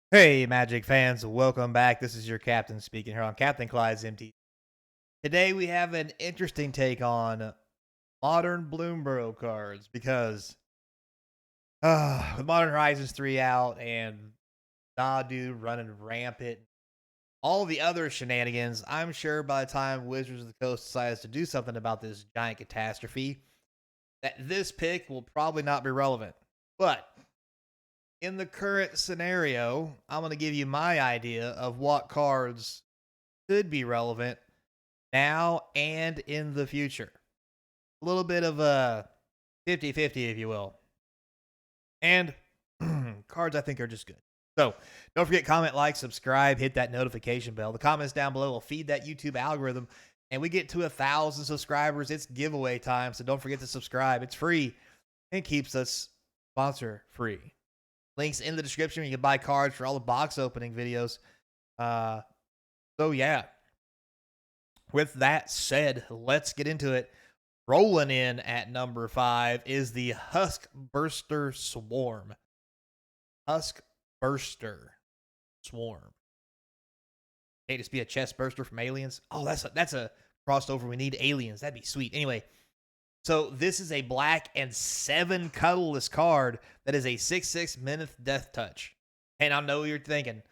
Hey, Magic fans, welcome back. This is your captain speaking here on Captain Clyde's MT. Today we have an interesting take on modern Bloomborough cards because with Modern Horizons 3 out and Nadu running rampant, all the other shenanigans, I'm sure by the time Wizards of the Coast decides to do something about this giant catastrophe, that this pick will probably not be relevant. But in the current scenario, I'm going to give you my idea of what cards could be relevant now and in the future. A little bit of a 50-50, if you will. And cards I think are just good. So don't forget, comment, like, subscribe, hit that notification bell. The comments down below will feed that YouTube algorithm. And we get to 1,000 subscribers. It's giveaway time. So don't forget to subscribe. It's free and keeps us sponsor free. Links in the description. You can buy cards for all the box opening videos. So yeah, with that said, let's get into it. Rolling in at number 5 is the Husk Burster Swarm. Husk Burster Swarm. Hey, just be a chest burster from Aliens. Oh, that's a crossover. We need Aliens. That'd be sweet. Anyway, so this is a black and 7 colorless card that is a 6/6 Meneth Death Touch. And I know you're thinking,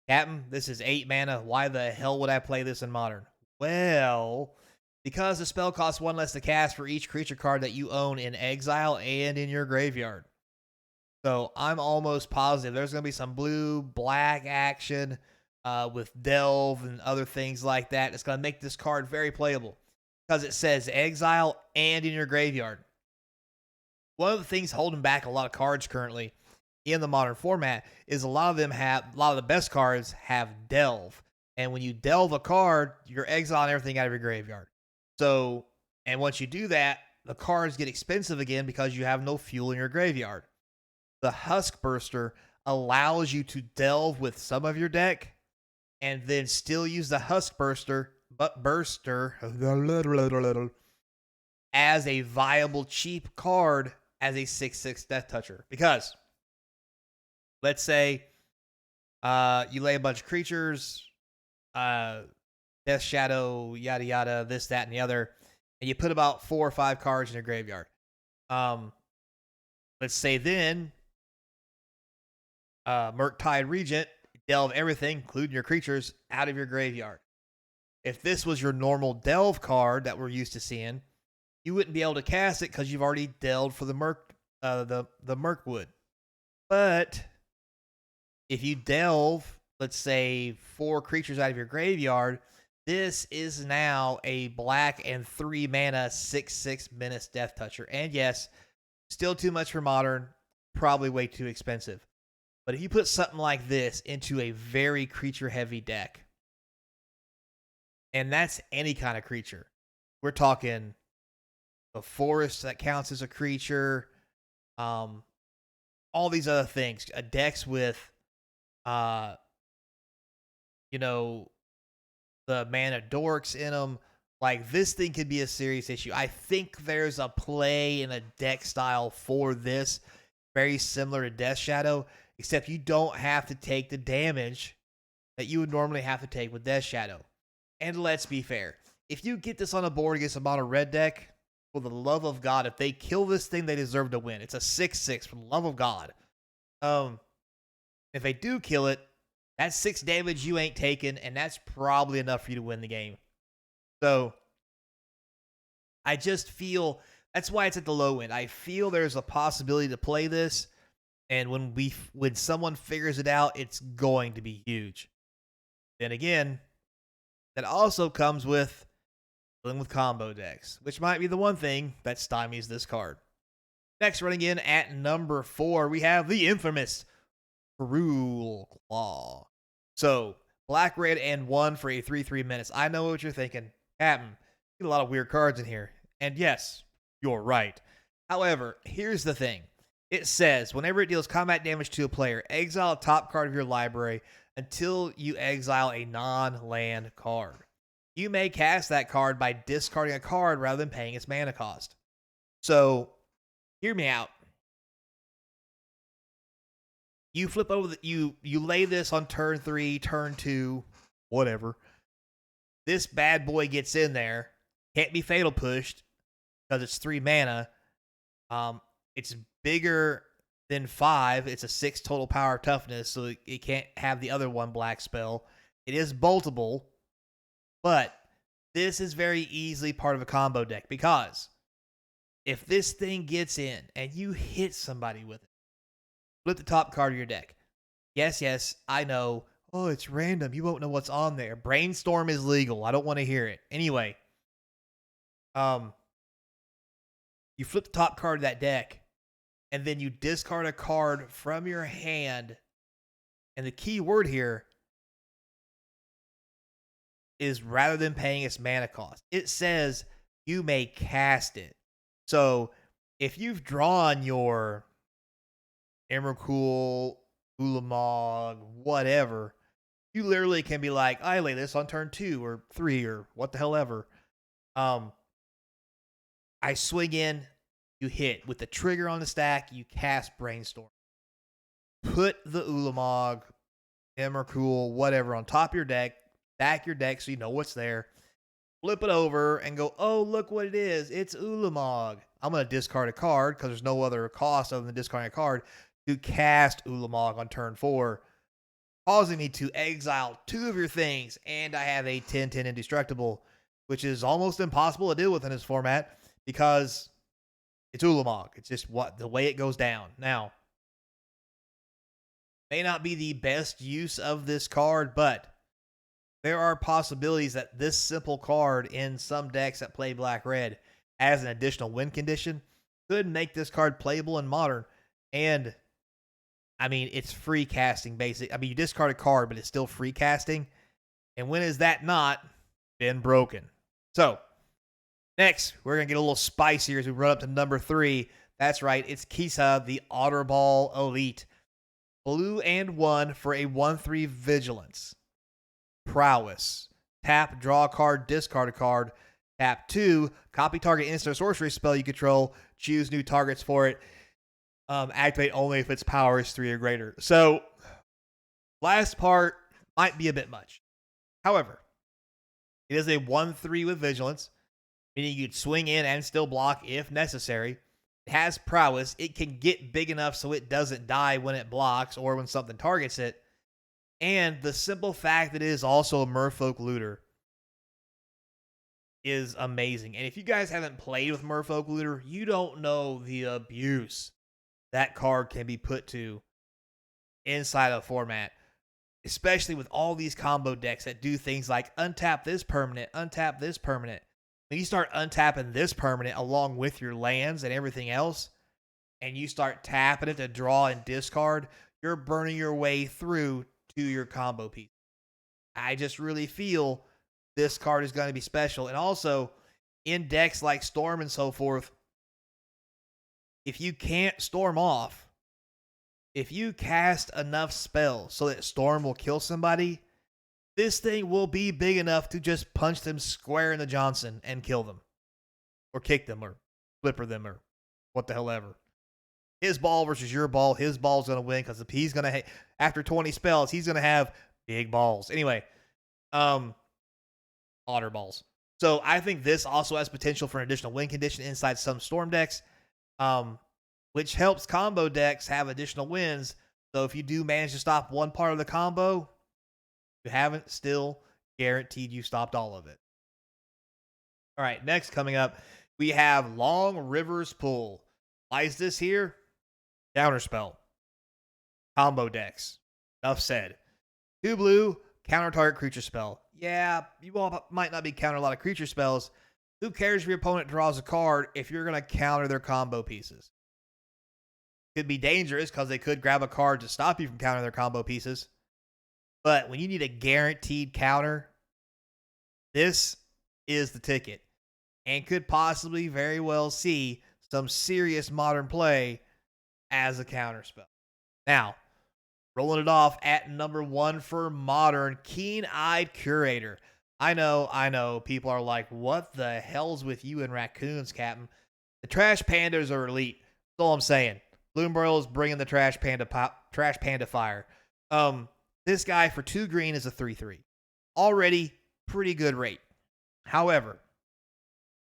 Captain, this is 8 mana. Why the hell would I play this in Modern? Well, because the spell costs 1 less to cast for each creature card that you own in exile and in your graveyard. So I'm almost positive there's going to be some blue, black action with Delve and other things like that. It's going to make this card very playable because it says exile and in your graveyard. One of the things holding back a lot of cards currently in the Modern format is a lot of the best cards have Delve. And when you delve a card, you're exiling everything out of your graveyard. So, and once you do that, the cards get expensive again because you have no fuel in your graveyard. The Husk Burster allows you to delve with some of your deck and then still use the Husk Burster as a viable cheap card as a 6/6 Death Toucher. Because let's say you lay a bunch of creatures, Death Shadow, yada yada, this, that, and the other, and you put about 4 or 5 cards in your graveyard. Let's say then Murktide Regent, delve everything, including your creatures, out of your graveyard. If this was your normal delve card that we're used to seeing, you wouldn't be able to cast it because you've already delved for the Murkwood. But if you delve, let's say 4 creatures out of your graveyard, this is now a black and 3 mana 6/6 Menace Death Toucher. And yes, still too much for Modern, probably way too expensive. But if you put something like this into a very creature heavy deck, and that's any kind of creature, we're talking the forest that counts as a creature, all these other things, decks with, uh, you know, the mana dorks in them. Like, this thing could be a serious issue. I think there's a play in a deck style for this, very similar to Death Shadow, except you don't have to take the damage that you would normally have to take with Death Shadow. And let's be fair, if you get this on a board against a mono red deck, for the love of God, if they kill this thing, they deserve to win. It's a 6/6 for the love of God. If they do kill it, that's 6 damage you ain't taken, and that's probably enough for you to win the game. So I just feel that's why it's at the low end. I feel there's a possibility to play this, and when someone figures it out, it's going to be huge. Then again, that also comes with dealing with combo decks, which might be the one thing that stymies this card. Next, running in at number 4, we have the infamous Cruel Claw. So, black, red, and 1 for a 3/3 menace. I know what you're thinking. Captain, get a lot of weird cards in here. And yes, you're right. However, here's the thing. It says, whenever it deals combat damage to a player, exile a top card of your library until you exile a non-land card. You may cast that card by discarding a card rather than paying its mana cost. So, hear me out. You flip over you lay this on turn 3, turn 2, whatever. This bad boy gets in there. Can't be fatal pushed because it's 3 mana. It's bigger than 5. It's a 6 total power toughness, so it can't have the other one black spell. It is boltable, but this is very easily part of a combo deck because if this thing gets in and you hit somebody with it, flip the top card of your deck. Yes, I know. Oh, it's random. You won't know what's on there. Brainstorm is legal. I don't want to hear it. Anyway, you flip the top card of that deck, and then you discard a card from your hand. And the key word here is rather than paying its mana cost. It says you may cast it. So if you've drawn your Emrakul, Ulamog, whatever, you literally can be like, I lay this on turn 2 or 3 or what the hell ever. I swing in, you hit. With the trigger on the stack, you cast Brainstorm. Put the Ulamog, Emrakul, whatever on top of your deck, stack your deck so you know what's there. Flip it over and go, oh, look what it is. It's Ulamog. I'm going to discard a card because there's no other cost other than discarding a card to cast Ulamog on turn 4, causing me to exile 2 of your things, and I have a 10/10 indestructible, which is almost impossible to deal with in this format because it's Ulamog. It's just the way it goes down. Now, may not be the best use of this card, but there are possibilities that this simple card in some decks that play black-red as an additional win condition could make this card playable in Modern. And, I mean, it's free casting, basically. I mean, you discard a card, but it's still free casting. And when is that not been broken? So, next, we're going to get a little spicier as we run up to number 3. That's right, it's Kisa, the Otterball Elite. Blue and 1 for a 1/3 Vigilance. Prowess. Tap, draw a card, discard a card. Tap 2, copy target instant sorcery spell you control. Choose new targets for it. Activate only if its power is 3 or greater. So, last part might be a bit much. However, it is a 1/3 with Vigilance, meaning you'd swing in and still block if necessary. It has Prowess. It can get big enough so it doesn't die when it blocks or when something targets it. And the simple fact that it is also a Merfolk Looter is amazing. And if you guys haven't played with Merfolk Looter, you don't know the abuse that card can be put to inside of a format, especially with all these combo decks that do things like untap this permanent, untap this permanent. When you start untapping this permanent along with your lands and everything else, and you start tapping it to draw and discard, you're burning your way through to your combo piece. I just really feel this card is going to be special. And also, in decks like Storm and so forth, if you can't Storm off, if you cast enough spells so that Storm will kill somebody, this thing will be big enough to just punch them square in the Johnson and kill them. Or kick them, or flipper them, or what the hell ever. His ball versus your ball, his ball's going to win because if he's going to, after 20 spells, he's going to have big balls. Anyway, otter balls. So I think this also has potential for an additional win condition inside some Storm decks, which helps combo decks have additional wins. So if you do manage to stop one part of the combo, you haven't still guaranteed you stopped all of it. All right, next coming up, we have Long Rivers Pool. Why is this here? Counterspell. Combo decks. Enough said. 2 blue, counter target creature spell. Yeah, you all might not be countering a lot of creature spells. Who cares if your opponent draws a card if you're going to counter their combo pieces? Could be dangerous because they could grab a card to stop you from countering their combo pieces. But when you need a guaranteed counter, this is the ticket. And could possibly very well see some serious Modern play as a counter spell. Now, rolling it off at number 1 for Modern, Keen-Eyed Curator. I know, people are like, what the hell's with you and raccoons, Captain? The Trash Pandas are elite. That's all I'm saying. Bloomburrow is bringing the trash panda fire. This guy for 2 green is a 3/3. Already pretty good rate. However,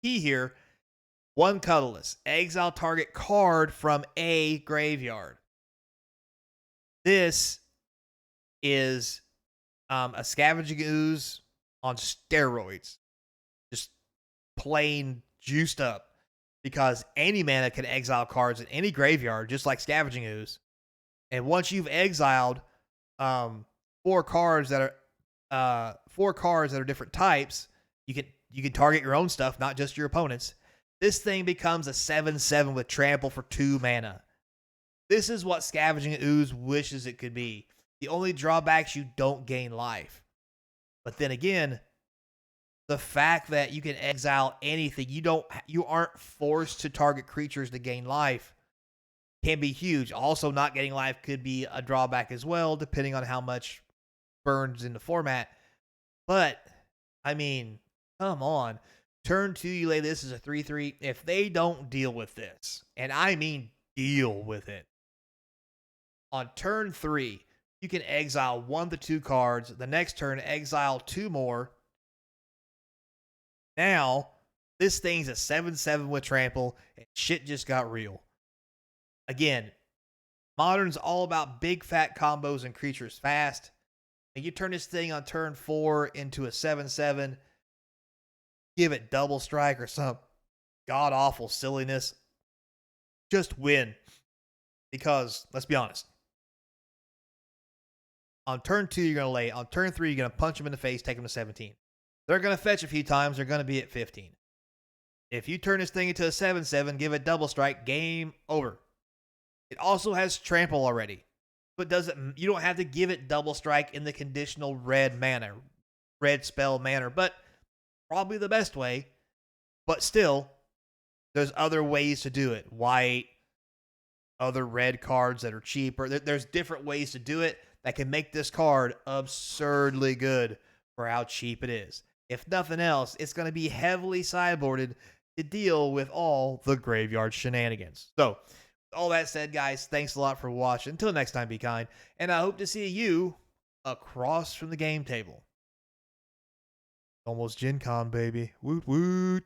key here, 1 colorless. Exile target card from a graveyard. This is a Scavenging Ooze on steroids. Just plain juiced up. Because any mana can exile cards in any graveyard, just like Scavenging Ooze. And once you've exiled 4 cards that are different types, you can target your own stuff, not just your opponent's. This thing becomes a 7/7 with trample for 2 mana. This is what Scavenging Ooze wishes it could be. The only drawback's you don't gain life. But then again, the fact that you can exile anything, you aren't forced to target creatures to gain life, can be huge. Also, not getting life could be a drawback as well, depending on how much burns in the format. But, I mean, come on. Turn 2, you lay this as a 3/3. If they don't deal with this, and I mean deal with it, on turn 3, you can exile 1 to 2 cards. The next turn, exile 2 more. Now, this thing's a 7/7 with trample, and shit just got real. Again, Modern's all about big fat combos and creatures fast. And you turn this thing on turn 4 into a 7/7, give it double strike or some god-awful silliness. Just win. Because, let's be honest, on turn 2, you're going to lay. On turn 3, you're going to punch them in the face, take them to 17. They're going to fetch a few times. They're going to be at 15. If you turn this thing into a 7/7, give it double strike, game over. It also has trample already. But you don't have to give it double strike in the conditional red spell manner. But probably the best way. But still, there's other ways to do it. White, other red cards that are cheaper. There's different ways to do it that can make this card absurdly good for how cheap it is. If nothing else, it's going to be heavily sideboarded to deal with all the graveyard shenanigans. So, with all that said, guys, thanks a lot for watching. Until next time, be kind. And I hope to see you across from the game table. Almost Gen Con, baby. Woot woot.